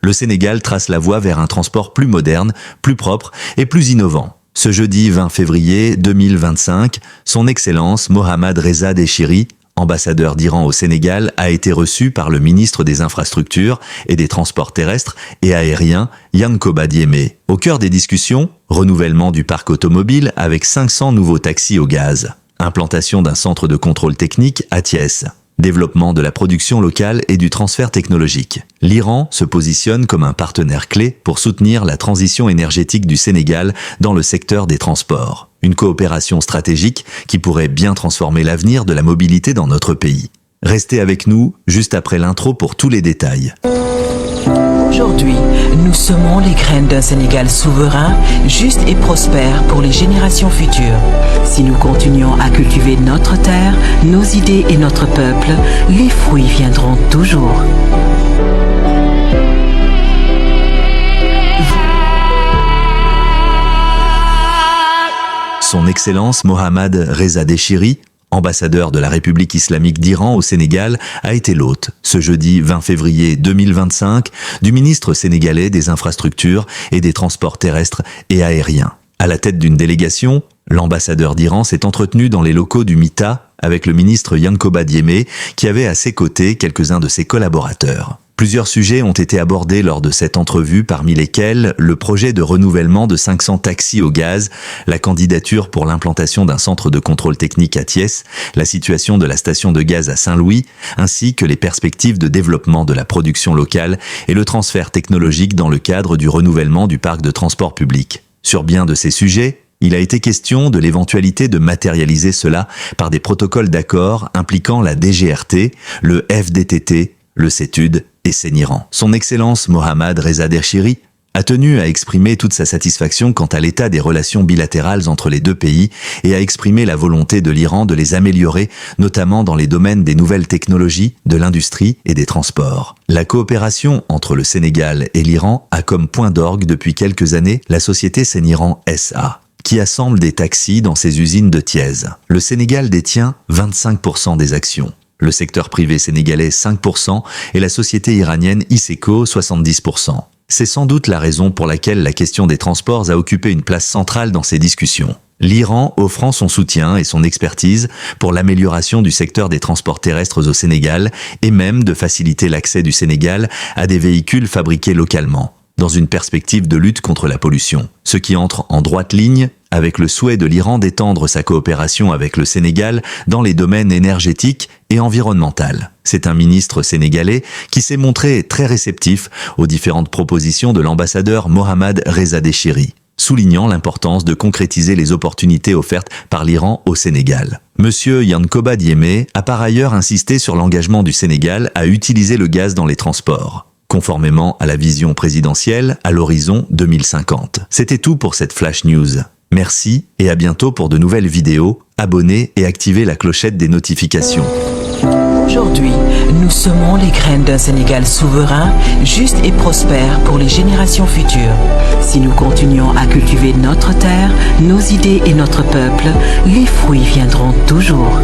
le Sénégal trace la voie vers un transport plus moderne, plus propre et plus innovant. Ce jeudi 20 février 2025, son Excellence Mohammad Reza Déchiri, ambassadeur d'Iran au Sénégal, a été reçu par le ministre des Infrastructures et des Transports terrestres et aériens, Yankoba Diémé. Au cœur des discussions, renouvellement du parc automobile avec 500 nouveaux taxis au gaz, implantation d'un centre de contrôle technique à Thiès, développement de la production locale et du transfert technologique. L'Iran se positionne comme un partenaire clé pour soutenir la transition énergétique du Sénégal dans le secteur des transports. Une coopération stratégique qui pourrait bien transformer l'avenir de la mobilité dans notre pays. Restez avec nous juste après l'intro pour tous les détails. Aujourd'hui, nous semons les graines d'un Sénégal souverain, juste et prospère pour les générations futures. Si nous continuons à cultiver notre terre, nos idées et notre peuple, les fruits viendront toujours. Son Excellence Mohammad Reza Déchiri, ambassadeur de la République islamique d'Iran au Sénégal, a été l'hôte, ce jeudi 20 février 2025, du ministre sénégalais des Infrastructures et des Transports terrestres et aériens. À la tête d'une délégation, l'ambassadeur d'Iran s'est entretenu dans les locaux du MITA avec le ministre Yankoba Diémé, qui avait à ses côtés quelques-uns de ses collaborateurs. Plusieurs sujets ont été abordés lors de cette entrevue, parmi lesquels le projet de renouvellement de 500 taxis au gaz, la candidature pour l'implantation d'un centre de contrôle technique à Thiès, la situation de la station de gaz à Saint-Louis, ainsi que les perspectives de développement de la production locale et le transfert technologique dans le cadre du renouvellement du parc de transport public. Sur bien de ces sujets, il a été question de l'éventualité de matérialiser cela par des protocoles d'accord impliquant la DGRT, le FDTT, le CETUD et Séniran. Son Excellence Mohammad Reza Déchiri a tenu à exprimer toute sa satisfaction quant à l'état des relations bilatérales entre les deux pays et à exprimer la volonté de l'Iran de les améliorer, notamment dans les domaines des nouvelles technologies, de l'industrie et des transports. La coopération entre le Sénégal et l'Iran a comme point d'orgue depuis quelques années la société Séniran SA, qui assemble des taxis dans ses usines de Thiès. Le Sénégal détient 25% des actions. Le secteur privé sénégalais 5% et la société iranienne Iseco 70%. C'est sans doute la raison pour laquelle la question des transports a occupé une place centrale dans ces discussions. L'Iran offrant son soutien et son expertise pour l'amélioration du secteur des transports terrestres au Sénégal et même de faciliter l'accès du Sénégal à des véhicules fabriqués localement, dans une perspective de lutte contre la pollution. Ce qui entre en droite ligne avec le souhait de l'Iran d'étendre sa coopération avec le Sénégal dans les domaines énergétiques et environnementaux. C'est un ministre sénégalais qui s'est montré très réceptif aux différentes propositions de l'ambassadeur Mohammad Reza Déchiri, soulignant l'importance de concrétiser les opportunités offertes par l'Iran au Sénégal. Monsieur Yankoba Diémé a par ailleurs insisté sur l'engagement du Sénégal à utiliser le gaz dans les transports, conformément à la vision présidentielle à l'horizon 2050. C'était tout pour cette Flash News. Merci et à bientôt pour de nouvelles vidéos. Abonnez et activez la clochette des notifications. Aujourd'hui, nous semons les graines d'un Sénégal souverain, juste et prospère pour les générations futures. Si nous continuons à cultiver notre terre, nos idées et notre peuple, les fruits viendront toujours.